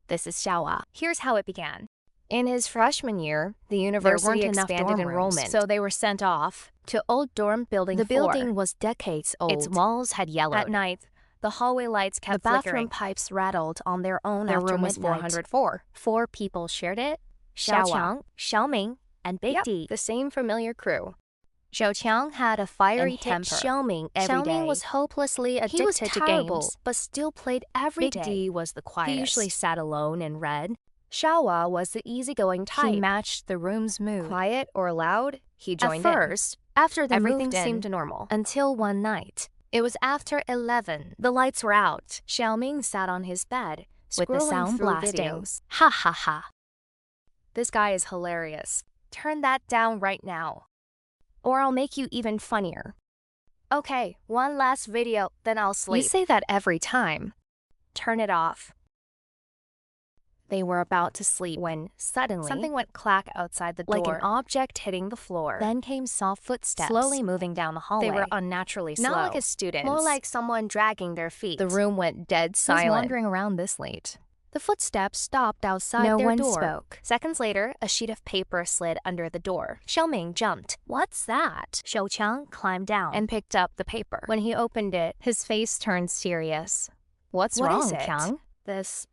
This is Xiaowa. Here's how it began. In his freshman year, the university expanded enrollment, so they were sent off to old dorm building 4. The building was decades old. Its walls had yellowed. At night, the hallway lights kept the flickering. bathroom pipes rattled on their own Their after room was midnight. 404. 4 people shared it. Xiao Qiang, Xiao Ming, and Big D. The same familiar crew. Xiao Qiang had a fiery And hit temper. Xiao Ming every Xiao Ming day. was hopelessly addicted He was to terrible, games, but still played every Big day. D was the quietest. He usually sat alone and read. Xiaowa was the easygoing type. He matched the room's mood. Quiet or loud, he joined At in. first, after they Everything moved in, seemed normal. until one night. It was after 11. The lights were out. Xiao Ming sat on his bed, With the scrolling sound through blasting. videos. Ha ha ha. This guy is hilarious. Turn that down right now, or I'll make you even funnier. Okay, one last video, then I'll sleep. You say that every time. Turn it off. They were about to sleep when, suddenly, something went clack outside the door. Like an object hitting the floor. Then came soft footsteps, slowly moving down the hallway. They were unnaturally slow. Not like a student. More like someone dragging their feet. The room went dead Who's silent. wandering around this late? The footsteps stopped outside No their one door. spoke. Seconds later, a sheet of paper slid under the door. Xiao Ming jumped. What's that? Xiao Qiang climbed down and picked up the paper. When he opened it, his face turned serious. What's What wrong, is it? Qiang? This.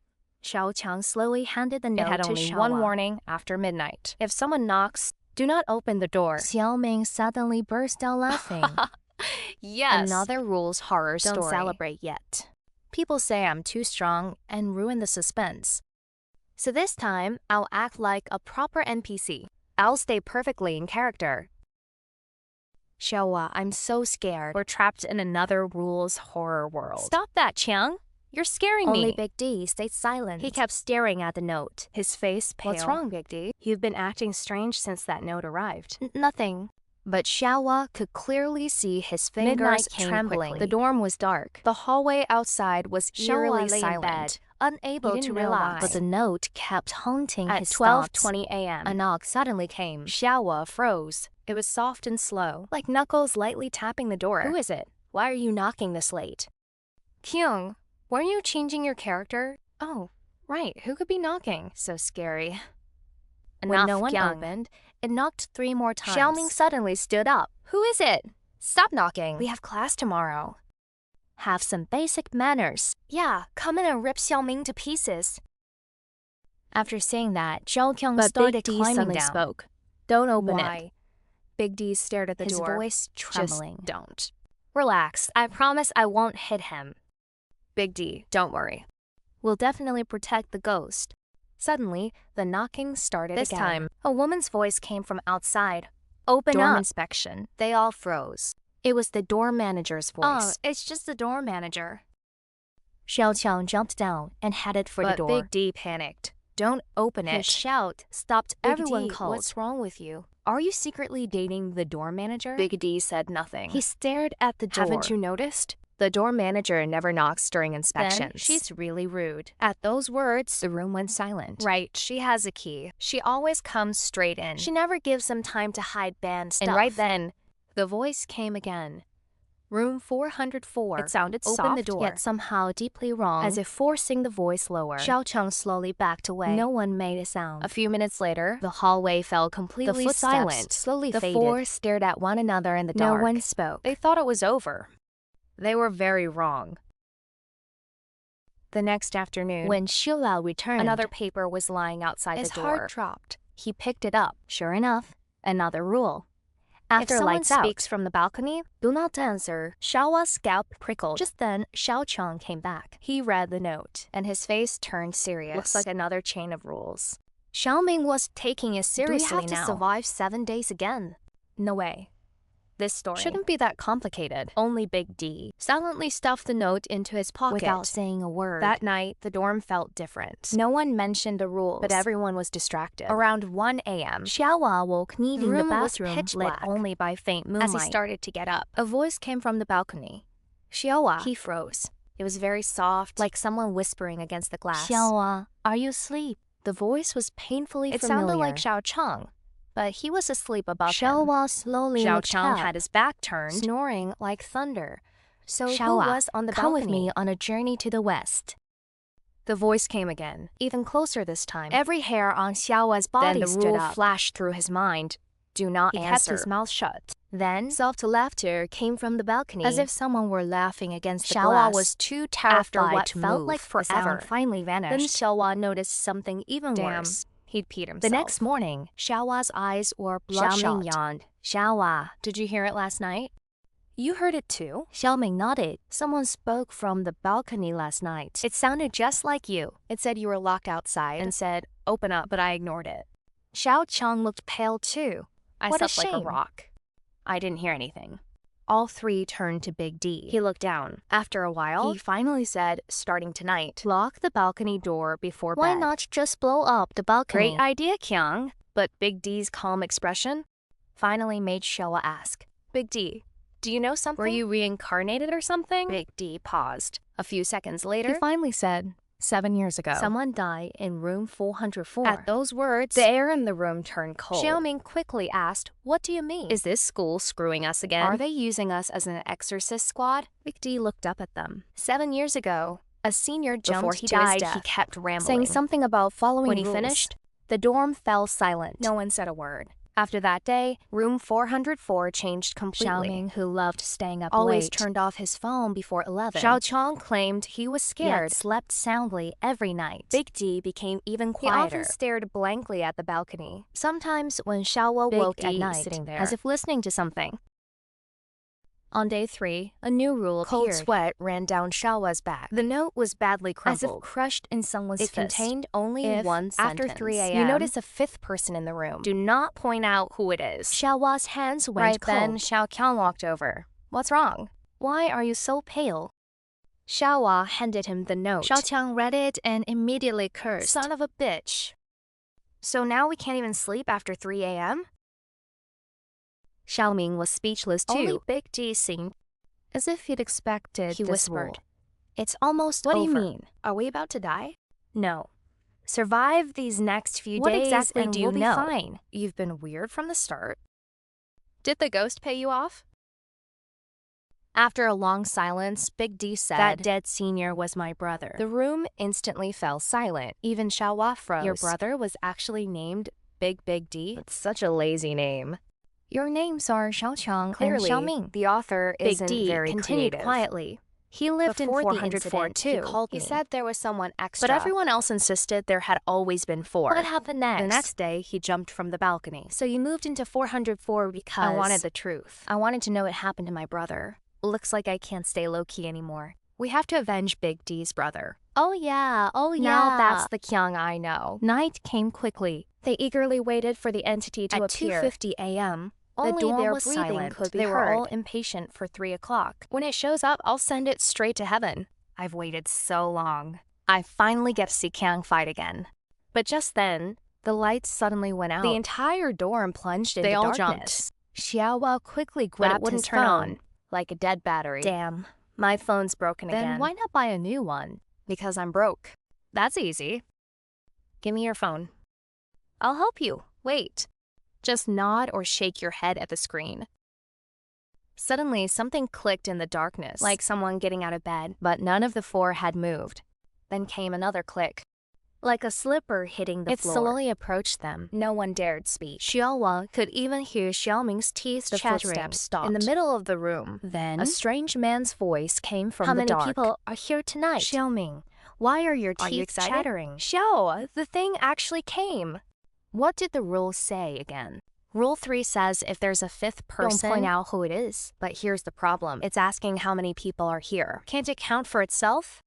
Xiao Qiang slowly handed the note It had to only Xiaowa. one warning after midnight. If someone knocks, do not open the door. Xiao Ming suddenly burst out laughing. Yes. Another rules horror Don't story. celebrate yet. People say I'm too strong and ruin the suspense. So this time, I'll act like a proper NPC. I'll stay perfectly in character. Xiaowa, I'm so scared. We're trapped in another rules horror world. Stop that, Qiang. You're scaring Only me. Big D stayed silent. He kept staring at the note, his face pale. What's wrong, Big D? You've been acting strange since that note arrived. Nothing. But Xiaowa could clearly see his fingers Midnight came trembling. quickly. The dorm was dark. The hallway outside was eerily Xiaowa lay in silent. bed, Unable He to didn't know relax. why. But the note kept haunting At his 12:20 thoughts. a.m., A knock suddenly came. Xiaowa froze. It was soft and slow, like knuckles lightly tapping the door. Who is it? Why are you knocking this late? Kyung, weren't you changing your character? Oh, right. Who could be knocking? So scary. Enough, When no one Kyung. opened, it knocked 3 more times. Xiao Ming suddenly stood up. Who is it? Stop knocking. We have class tomorrow. Have some basic manners. Yeah, come in and rip Xiao Ming to pieces. After saying that, Zhao Kyung But started Big D climbing suddenly down. spoke. Don't open Why? it. Big D stared at the His door, voice trembling. Just don't. Relax, I promise I won't hit him. Big D, don't worry. We'll definitely protect the ghost. Suddenly, the knocking started This again. time, A woman's voice came from outside. Open dorm up. inspection. They all froze. It was the dorm manager's voice. Oh, it's just the dorm manager. Xiao Qiang jumped down and headed for the But door. Big D panicked. Don't open His it. shout stopped everyone D, cold. what's wrong with you? Are you secretly dating the dorm manager? Big D said nothing. He stared at the door. Haven't you noticed? The dorm manager never knocks during inspections. Then she's really rude. At those words, The room went silent. right, she has a key. She always comes straight in. She never gives them time to hide banned stuff. And right then, the voice came again. Room 404. it sounded Open soft, the door, yet somehow deeply wrong, as if forcing the voice lower. Xiao Cheng slowly backed away. No one made a sound. A few minutes later, The hallway fell completely footsteps silent. slowly the faded. 4 stared at one another in the no dark. one spoke. They thought it was over. They were very wrong. The next afternoon, When Xiuao returned, another paper was lying outside his the door. heart dropped. He picked it up. Sure enough, another rule. After if someone lights out, speaks from the balcony, do not answer. Xiaowa's scalp prickled. Just then, Xiao Cheng came back. he read the note, and his face turned serious. Looks like another chain of rules. Xiao Ming was taking it Do we seriously have to now. survive 7 days again? No way. This story Shouldn't be that complicated. Only Big D silently stuffed the note into his pocket Without saying a word. That night, the dorm felt different. No one mentioned the rules. But everyone was distracted. Around 1 a.m., Xiaowa woke needing the the room was bathroom pitch lit black. only by faint moonlight. as he started to get up, a voice came from the balcony. Xiaowa. he froze. It was very soft, like someone whispering against the glass. Xiaowa, are you asleep? The voice was painfully It familiar. sounded like Xiao Cheng, but he was asleep above him. Xiaowa slowly Xiao looked Cheng up, had his back turned. snoring like thunder. So Xiaowa, who was on the come balcony? with me on a journey to the west. The voice came again, even closer this time. Every hair on Xiaowa's body Then the stood rule up. Flashed through his mind. Do not He answer. kept his mouth shut. Then, soft laughter came from the balcony, as if someone were laughing against the Xiaowa glass. was too terrified After what to felt move. like The sound forever, finally vanished. Then Xiaowa noticed something even Damn, worse. he'd peed himself. The next morning, Xiaowa's eyes were bloodshot. Xiaoming yawned. Xiaowa, Did you hear it last night? You heard it too? Xiaoming nodded. Someone spoke from the balcony last night. It sounded just like you. It said you were locked outside and said, open up, but I ignored it. Xiao Chang looked pale too. I What a slept like a shame. rock. I didn't hear anything. All three turned to Big D. He looked down. After a while, he finally said, starting tonight, lock the balcony door before Why bed. not just blow up the balcony? Great idea, Kyung. But Big D's calm expression finally made Xiaowa ask, Big D, do you know something? Were you reincarnated or something? Big D paused. A few seconds later, He finally said, 7 years ago. someone died in room 404. At those words, the air in the room turned cold. Xiaoming quickly asked, what do you mean? Is this school screwing us again? Are they using us as an exorcist squad? Big D looked up at them. 7 years ago, a senior jumped Before he to his died, death, he kept rambling. Saying something about following When he rules. finished, the dorm fell silent. no one said a word. After that day, room 404 changed completely. Xiaoming, who loved staying up always late, turned off his phone before 11. Xiao Chang claimed he was scared, scared. slept soundly every night. Big D became even He quieter. often stared blankly at the balcony. Sometimes when Xiaowa Big woke D at night, sitting there, as if listening to something. On day 3, a new rule Cold appeared. Sweat ran down Xiaowa's back. The note was badly As if crumpled. crushed in someone's It fist. contained only If, one sentence. after 3 a.m., you notice a fifth person in the room. Do not point out who it is. Xiaowa's hands went Right cold. then, Xiao Qiang walked over. What's wrong? Why are you so pale? Xiaowa handed him the note. Xiao Qiang read it and immediately cursed. Son of a bitch. So now we can't even sleep after 3 a.m.? Xiaoming was speechless too. Only Big D seemed. As if he'd expected He this whispered. rule. It's almost What over. do you mean? Are we about to die? No. Survive these next few What days exactly and do you we'll be know? fine. You've been weird from the start. Did the ghost pay you off? After a long silence, Big D said, That dead senior was my brother. The room instantly fell silent. Even Xiaowa froze. Your brother was actually named Big D? That's such a lazy name. Your names are Xiao Qiang Clearly, and Xiaoming. The author Big isn't D very continued creative. quietly. He lived Before in the 404 incident, too. he called He me. said there was someone extra. But everyone else insisted there had always been 4. What happened next? The next day, he jumped from the balcony. So you moved into 404 because... I wanted the truth. I wanted to know what happened to my brother. Looks like I can't stay low-key anymore. We have to avenge Big D's brother. Oh yeah. Now that's the Qiang I know. Night came quickly. They eagerly waited for the entity to At appear. 2:50 a.m. The Only dorm their was breathing silent. could be They heard. were all impatient for 3 o'clock. When it shows up, I'll send it straight to heaven. I've waited so long. I finally get to see Qiang fight again. But just then, the lights suddenly went out. The entire dorm plunged into They all darkness. Xiaowa quickly But grabbed it wouldn't his turn phone. on, like a dead battery. Damn. My phone's broken Then again. why not buy a new one? Because I'm broke. That's easy. Give me your phone. I'll help you. Wait. Just nod or shake your head at the screen. Suddenly, something clicked in the darkness, like someone getting out of bed, but none of the 4 had moved. Then came another click, like a slipper hitting the floor. It slowly approached them. No one dared speak. Xiaowa could even hear Xiaoming's teeth The chattering. footsteps stopped. In the middle of the room, Then a strange man's voice came from how the many dark. people are here tonight? Xiaoming, why are your Are teeth you excited? chattering? Xiao, the thing actually came. What did the rule say again? Rule 3 says if there's a 5th person, Don't point out who it is. But here's the problem. It's asking how many people are here. Can't it count for itself?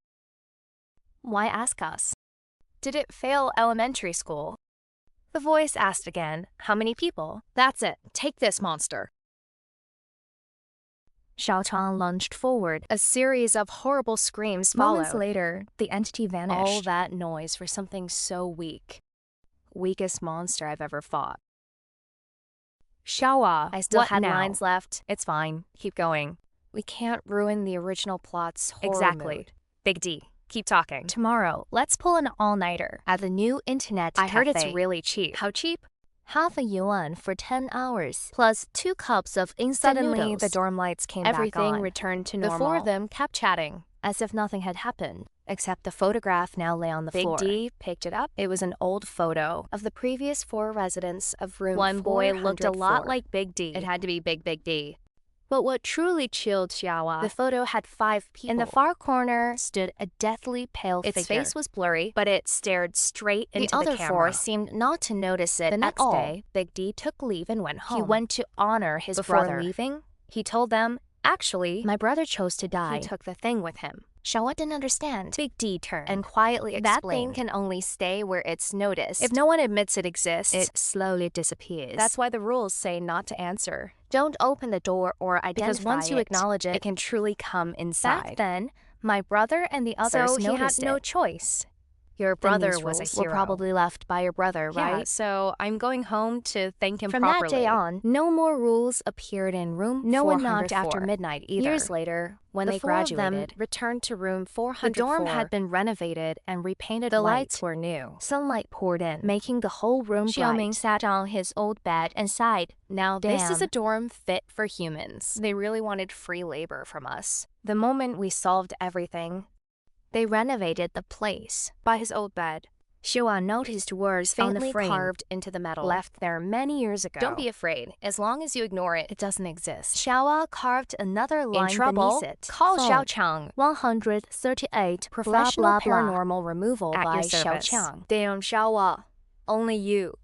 Why ask us? Did it fail elementary school? The voice asked again, how many people? That's it. Take this monster. Xiao Chang lunged forward. A series of horrible screams followed. Moments later, the entity vanished. All that noise for something so weak. Weakest monster I've ever fought. Xiaowa, I still What had now? lines left. It's fine. Keep going. We can't ruin the original plot's horror Exactly. mood. Big D, keep talking. Tomorrow, let's pull an all-nighter at the new internet I heard cafe. it's really cheap. How cheap? half a yuan for 10 hours, plus 2 cups of instant Suddenly, noodles. the dorm lights came back Everything on. returned to The normal. 4 of them kept chatting. as if nothing had happened. except the photograph now lay on the floor. Big D picked it up. It was an old photo Of the previous 4 residents of room One boy looked a lot 404. like Big D. It had to be Big D. But what truly chilled Xiaowa, The photo had 5 people. in the far corner, stood a deathly pale its figure. face was blurry, but it stared straight into The other camera. 4 seemed not to notice it The at next all. day, Big D took leave and went home. He went to honor his Before brother. leaving, he told them, actually, My brother chose to die. he took the thing with him. Xiaowa didn't understand. Big D turned and quietly that thing explained. can only stay where it's noticed. If no one admits it exists, It slowly disappears. that's why the rules say not to answer. Don't open the door or identify Because once you it. acknowledge it, it can truly come inside. Back then, my brother and the others So he had noticed no it. choice. Your Then brother these was a rules hero. were probably left by your brother, Yeah, right? so I'm going home to thank him From properly. that day on, no more rules appeared in room No one knocked 404. after midnight either. Years later, when the they 4 of them graduated, returned to room the 404. dorm had been renovated and repainted The white. lights were new. Sunlight poured in, making the whole room Xiaoming bright. sat on his old bed and sighed. Now, this is Damn. a dorm fit for humans. They really wanted free labor from us. The moment we solved everything, They renovated the place. by his old bed, Xiaowa noticed words on faintly the frame carved into the metal, left there many years ago. Don't be afraid. As long as you ignore it, it doesn't exist. Xiaowa carved another line In trouble, beneath it. call Phone. Xiao Chang. 138 Professional blah, blah, blah. paranormal removal At by your Xiao service. Chang. Damn, Xiaowa. Only you